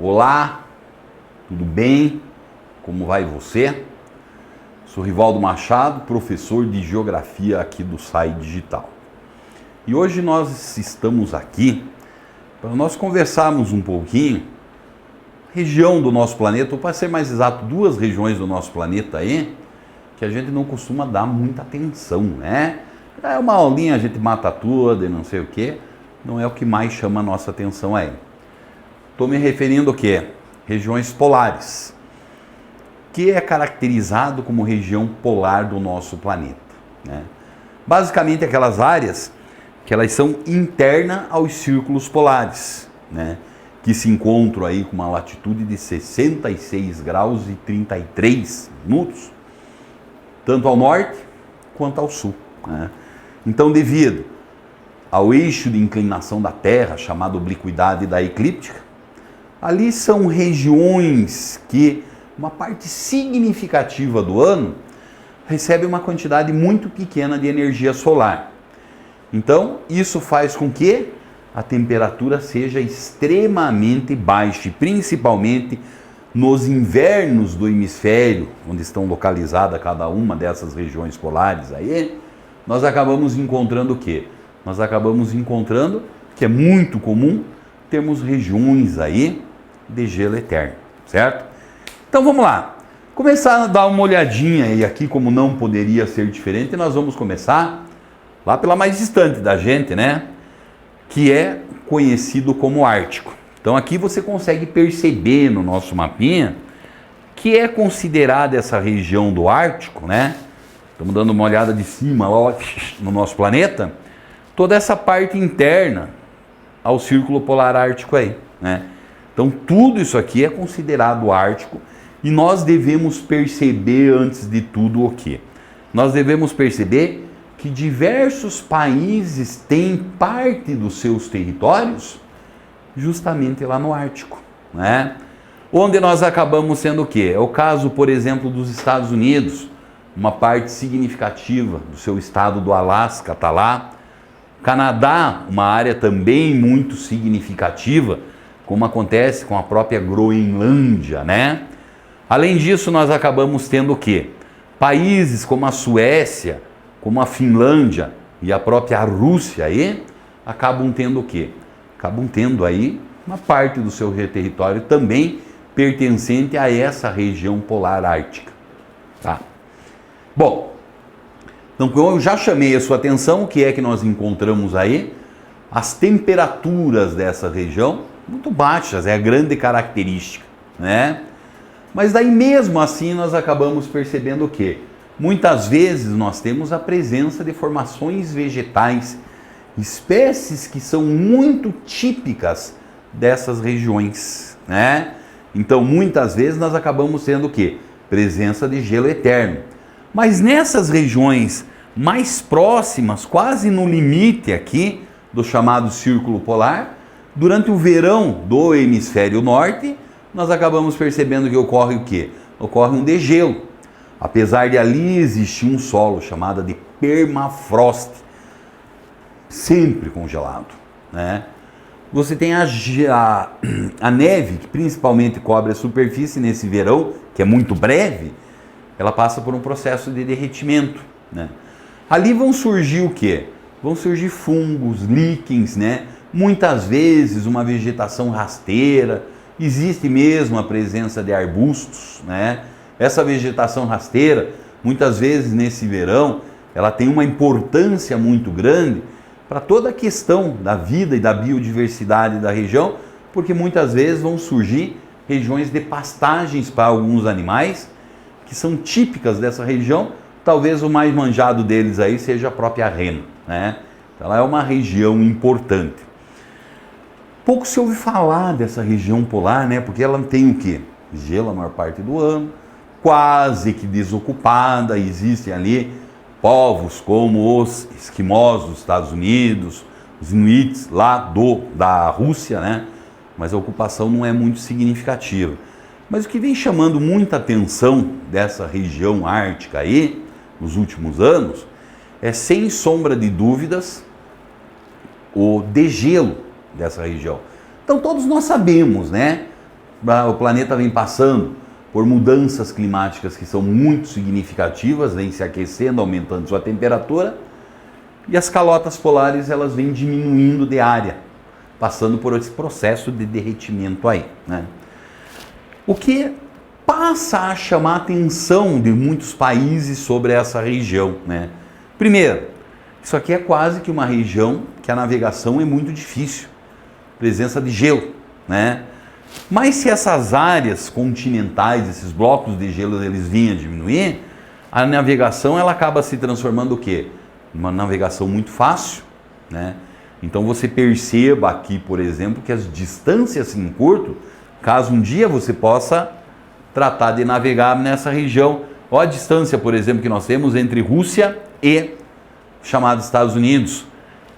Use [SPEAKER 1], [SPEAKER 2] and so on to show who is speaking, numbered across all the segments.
[SPEAKER 1] Olá, tudo bem? Como vai você? Sou Rivaldo Machado, professor de Geografia aqui do SAI Digital. E hoje nós estamos aqui para nós conversarmos um pouquinho região do nosso planeta, ou para ser mais exato, duas regiões do nosso planeta aí, que a gente não costuma dar muita atenção, né? É uma aulinha, a gente mata tudo e não sei o que, não é o que mais chama a nossa atenção aí. Estou me referindo ao quê? Regiões polares, que é caracterizado como região polar do nosso planeta, né? Basicamente aquelas áreas que elas são internas aos círculos polares, né? Que se encontram aí com uma latitude de 66 graus e 33 minutos, tanto ao norte quanto ao sul, né? Então, devido ao eixo de inclinação da Terra, chamado obliquidade da eclíptica, ali são regiões que uma parte significativa do ano recebe uma quantidade muito pequena de energia solar. Então, isso faz com que a temperatura seja extremamente baixa, principalmente nos invernos do hemisfério, onde estão localizadas cada uma dessas regiões polares aí, nós acabamos encontrando o quê? Nós acabamos encontrando, que é muito comum, termos regiões aí de gelo eterno, certo? Então vamos lá, começar a dar uma olhadinha aí aqui, como não poderia ser diferente, nós vamos começar lá pela mais distante da gente, né? Que é conhecido como Ártico. Então aqui você consegue perceber no nosso mapinha que é considerada essa região do Ártico, né? Estamos dando uma olhada de cima lá no nosso planeta, toda essa parte interna ao Círculo Polar Ártico aí, né? Então tudo isso aqui é considerado Ártico e nós devemos perceber antes de tudo o quê? Nós devemos perceber que diversos países têm parte dos seus territórios justamente lá no Ártico, né? Onde nós acabamos sendo o quê? É o caso, por exemplo, dos Estados Unidos, uma parte significativa do seu estado do Alasca está lá. Canadá, uma área também muito significativa, como acontece com a própria Groenlândia, né? Além disso, nós acabamos tendo o quê? Países como a Suécia, como a Finlândia e a própria Rússia aí, acabam tendo o quê? Acabam tendo aí uma parte do seu território também pertencente a essa região polar ártica, tá? Bom, então eu já chamei a sua atenção, o que é que nós encontramos aí? As temperaturas dessa região muito baixas, é a grande característica, né? Mas daí mesmo assim nós acabamos percebendo o quê? Muitas vezes nós temos a presença de formações vegetais, espécies que são muito típicas dessas regiões, né? Então muitas vezes nós acabamos tendo o quê? Presença de gelo eterno. Mas nessas regiões mais próximas, quase no limite aqui do chamado Círculo Polar, durante o verão do hemisfério norte, nós acabamos percebendo que ocorre o quê? Ocorre um degelo. Apesar de ali existir um solo chamado de permafrost, sempre congelado, né? Você tem a neve, que principalmente cobre a superfície nesse verão, que é muito breve, ela passa por um processo de derretimento, né? Ali vão surgir o quê? Vão surgir fungos, líquens, né? Muitas vezes uma vegetação rasteira, existe mesmo a presença de arbustos, né? Essa vegetação rasteira, muitas vezes nesse verão, ela tem uma importância muito grande para toda a questão da vida e da biodiversidade da região, porque muitas vezes vão surgir regiões de pastagens para alguns animais, que são típicas dessa região. Talvez o mais manjado deles aí seja a própria rena, né? Então, ela é uma região importante. Pouco se ouve falar dessa região polar, né? Porque ela tem o quê? Gelo a maior parte do ano, quase que desocupada, existem ali povos como os esquimós dos Estados Unidos, os inuits lá da Rússia, né? Mas a ocupação não é muito significativa. Mas o que vem chamando muita atenção dessa região ártica aí, nos últimos anos, é sem sombra de dúvidas o degelo dessa região. Então todos nós sabemos, né? o planeta vem passando por mudanças climáticas que são muito significativas, vem se aquecendo, aumentando sua temperatura, e as calotas polares elas vêm diminuindo de área, passando por esse processo de derretimento aí, né? O que passa a chamar a atenção de muitos países sobre essa região, né? Primeiro, isso aqui é quase que uma região que a navegação é muito difícil, presença de gelo, né? Mas se essas áreas continentais, esses blocos de gelo, eles vinham a diminuir, a navegação ela acaba se transformando o quê? Uma navegação muito fácil, né? Então você perceba aqui, por exemplo, que as distâncias se encurtam, caso um dia você possa tratar de navegar nessa região. Olha a distância, por exemplo, que nós temos entre Rússia e chamados Estados Unidos,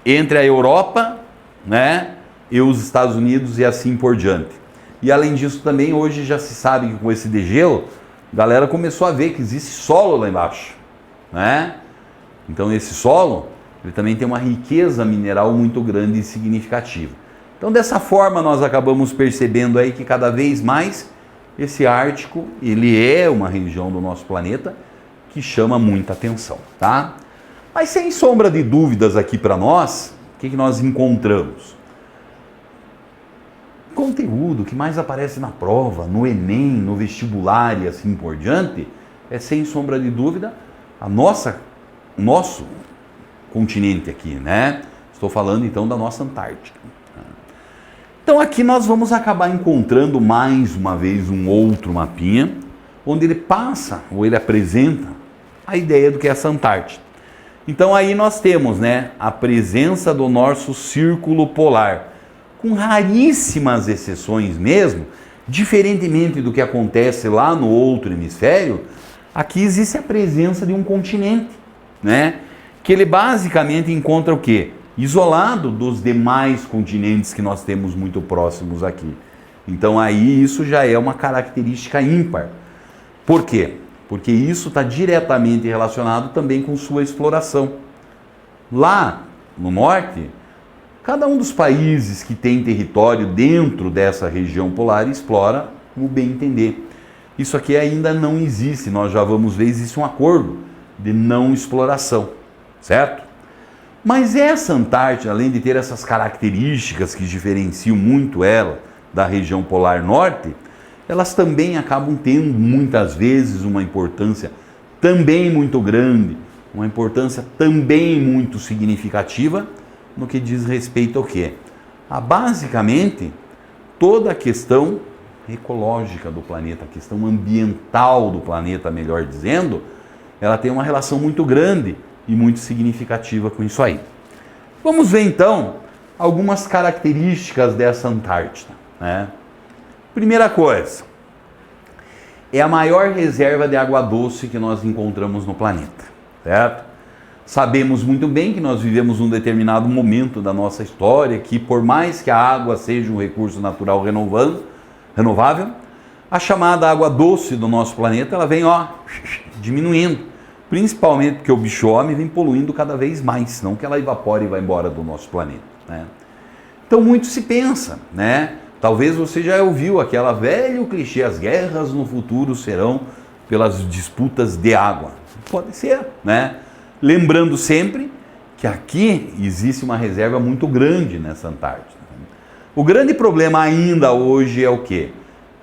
[SPEAKER 1] entre a Europa, né, e os Estados Unidos e assim por diante. E além disso também, hoje já se sabe que com esse degelo, a galera começou a ver que existe solo lá embaixo, né? Então esse solo, ele também tem uma riqueza mineral muito grande e significativa. Então dessa forma nós acabamos percebendo aí que cada vez mais esse Ártico, ele é uma região do nosso planeta que chama muita atenção, tá? Mas sem sombra de dúvidas aqui para nós, o que nós encontramos? Conteúdo que mais aparece na prova, no Enem, no vestibular e assim por diante, é sem sombra de dúvida nosso continente aqui, né? Estou falando então da nossa Antártica. Então aqui nós vamos acabar encontrando mais uma vez um outro mapinha, onde ele passa, ou ele apresenta, a ideia do que é essa Antártida. Então aí nós temos, né, a presença do nosso círculo polar, com raríssimas exceções mesmo, diferentemente do que acontece lá no outro hemisfério, aqui existe a presença de um continente, né? Que ele basicamente encontra o quê? Isolado dos demais continentes que nós temos muito próximos aqui. Então aí isso já é uma característica ímpar. Por quê? Porque isso está diretamente relacionado também com sua exploração. Lá no norte, cada um dos países que tem território dentro dessa região polar explora como bem entender. Isso aqui ainda não existe, nós já vamos ver, existe um acordo de não exploração, certo? Mas essa Antártida, além de ter essas características que diferenciam muito ela da região polar norte, elas também acabam tendo muitas vezes uma importância também muito grande, uma importância também muito significativa, no que diz respeito ao quê? A basicamente toda a questão ecológica do planeta, a questão ambiental do planeta, melhor dizendo, ela tem uma relação muito grande e muito significativa com isso aí. Vamos ver então algumas características dessa Antártida, né? Primeira coisa, é a maior reserva de água doce que nós encontramos no planeta, certo? Sabemos muito bem que nós vivemos um determinado momento da nossa história que, por mais que a água seja um recurso natural renovável, a chamada água doce do nosso planeta, ela vem, diminuindo. Principalmente porque o bicho homem vem poluindo cada vez mais, não que ela evapore e vá embora do nosso planeta, né? Então muito se pensa, né? Talvez você já ouviu aquela velho clichê, as guerras no futuro serão pelas disputas de água. Pode ser, né? Lembrando sempre que aqui existe uma reserva muito grande nessa Antártida. O grande problema ainda hoje é o quê?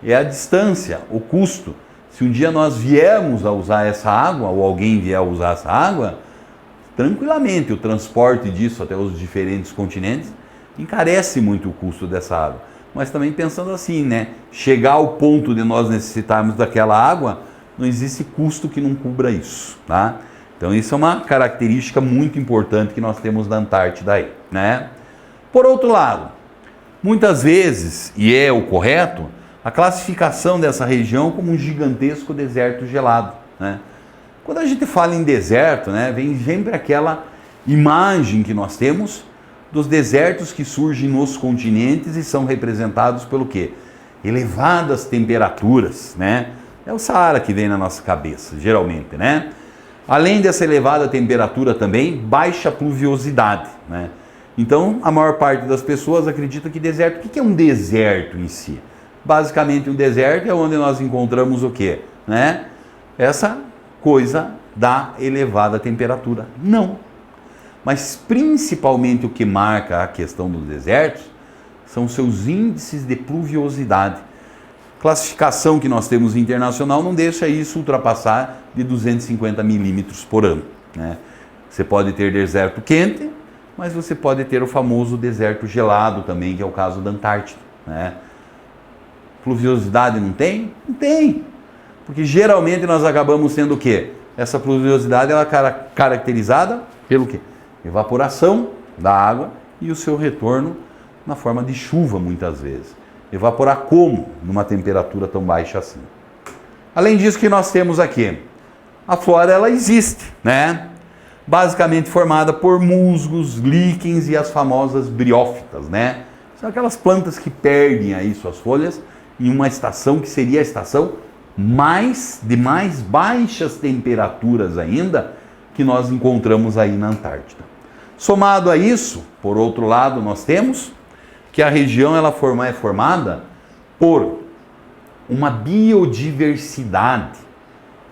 [SPEAKER 1] É a distância, o custo. Se um dia nós viermos a usar essa água, ou alguém vier a usar essa água, tranquilamente o transporte disso até os diferentes continentes encarece muito o custo dessa água. Mas também pensando assim, né? Chegar ao ponto de nós necessitarmos daquela água, não existe custo que não cubra isso, tá? Então isso é uma característica muito importante que nós temos da Antártida aí, né? Por outro lado, muitas vezes, e é o correto, a classificação dessa região como um gigantesco deserto gelado, né? Quando a gente fala em deserto, né, vem sempre aquela imagem que nós temos dos desertos que surgem nos continentes e são representados pelo quê? Elevadas temperaturas, né? É o Saara que vem na nossa cabeça, geralmente, né? Além dessa elevada temperatura também, baixa pluviosidade, né? Então, a maior parte das pessoas acredita que deserto... O que é um deserto em si? Basicamente, o deserto é onde nós encontramos o quê? Né? Essa coisa da elevada temperatura. Não. Mas principalmente o que marca a questão dos desertos são seus índices de pluviosidade. Classificação que nós temos internacional não deixa isso ultrapassar de 250 milímetros por ano, né? Você pode ter deserto quente, mas você pode ter o famoso deserto gelado também, que é o caso da Antártida, né? Pluviosidade não tem? Não tem. Porque geralmente nós acabamos tendo o quê? Essa pluviosidade ela é caracterizada pelo quê? Evaporação da água e o seu retorno na forma de chuva muitas vezes. Evaporar como? Numa temperatura tão baixa assim. Além disso que nós temos aqui, a flora ela existe, né? Basicamente formada por musgos, líquens e as famosas briófitas, né? São aquelas plantas que perdem aí suas folhas em uma estação que seria a estação de mais baixas temperaturas ainda que nós encontramos aí na Antártida. Somado a isso, por outro lado, nós temos que a região ela é formada por uma biodiversidade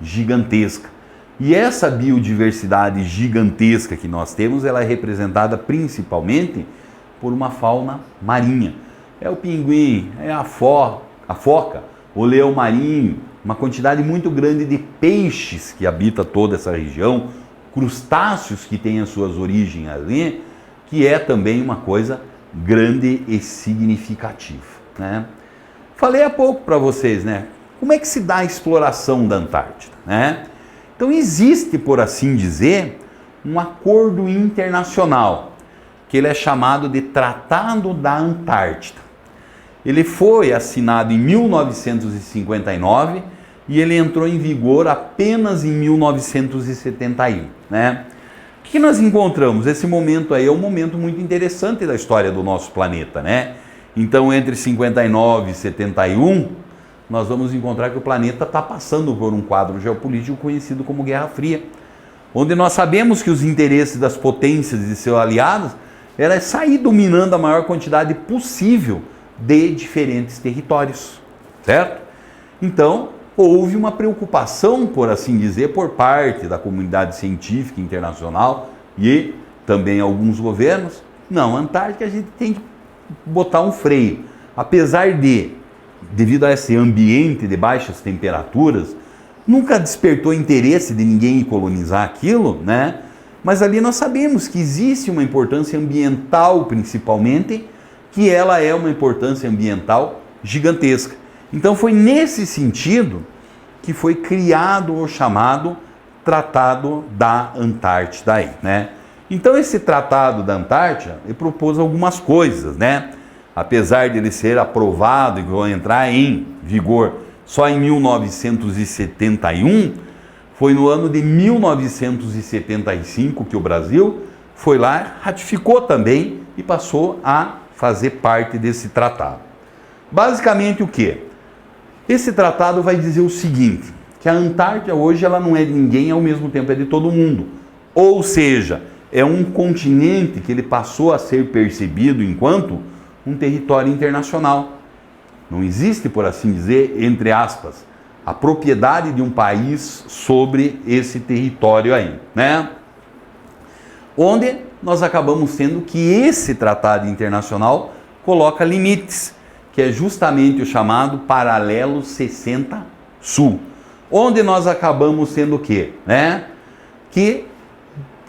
[SPEAKER 1] gigantesca. E essa biodiversidade gigantesca que nós temos, ela é representada principalmente por uma fauna marinha. É o pinguim, é a foca, o leão marinho, uma quantidade muito grande de peixes que habita toda essa região, crustáceos que têm as suas origens ali, que é também uma coisa grande e significativa, né? Falei há pouco para vocês, né? Como é que se dá a exploração da Antártida, né? Então existe, por assim dizer, um acordo internacional, que ele é chamado de Tratado da Antártida. Ele foi assinado em 1959 e ele entrou em vigor apenas em 1971, né? O que nós encontramos? Esse momento aí é um momento muito interessante da história do nosso planeta, né? Então, entre 59 e 71, nós vamos encontrar que o planeta está passando por um quadro geopolítico conhecido como Guerra Fria, onde nós sabemos que os interesses das potências e seus aliados era sair dominando a maior quantidade possível de diferentes territórios, certo? Então, houve uma preocupação, por assim dizer, por parte da comunidade científica internacional e também alguns governos. Não, a Antártica a gente tem que botar um freio. Apesar devido a esse ambiente de baixas temperaturas, nunca despertou interesse de ninguém em colonizar aquilo, né? Mas ali nós sabemos que existe uma importância ambiental, principalmente, que ela é uma importância ambiental gigantesca. Então foi nesse sentido que foi criado o chamado Tratado da Antártida aí, né? Então esse Tratado da Antártida, ele propôs algumas coisas, né? Apesar de ele ser aprovado e entrar em vigor só em 1971, foi no ano de 1975 que o Brasil foi lá, ratificou também e passou a fazer parte desse tratado. Basicamente o quê? Esse tratado vai dizer o seguinte, que a Antártida hoje ela não é de ninguém, ao mesmo tempo é de todo mundo. Ou seja, é um continente que ele passou a ser percebido enquanto um território internacional. Não existe, por assim dizer, entre aspas, a propriedade de um país sobre esse território aí, né? Onde nós acabamos tendo que esse tratado internacional coloca limites, que é justamente o chamado Paralelo 60 Sul, onde nós acabamos tendo o quê? Né? Que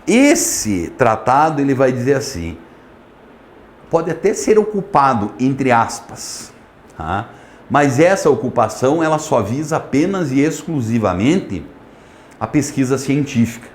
[SPEAKER 1] esse tratado ele vai dizer assim, pode até ser ocupado, entre aspas, tá? Mas essa ocupação ela só visa apenas e exclusivamente a pesquisa científica.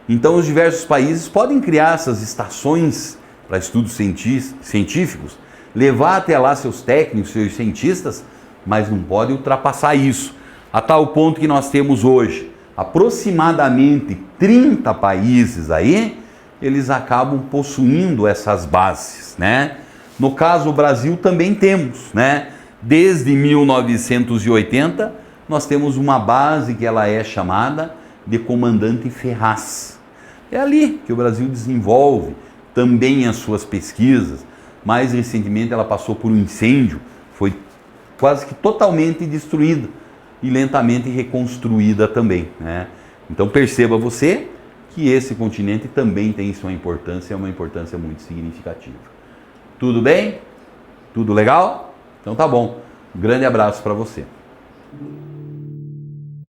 [SPEAKER 1] Então os diversos países podem criar essas estações para estudos científicos, levar até lá seus técnicos, seus cientistas, mas não pode ultrapassar isso. A tal ponto que nós temos hoje aproximadamente 30 países aí, eles acabam possuindo essas bases, né? No caso, o Brasil também temos, né? Desde 1980, nós temos uma base que ela é chamada de Comandante Ferraz. É ali que o Brasil desenvolve também as suas pesquisas. Mais recentemente ela passou por um incêndio, foi quase que totalmente destruída e lentamente reconstruída também, né? Então perceba você que esse continente também tem sua importância, é uma importância muito significativa. Tudo bem? Tudo legal? Então tá bom. Um grande abraço para você.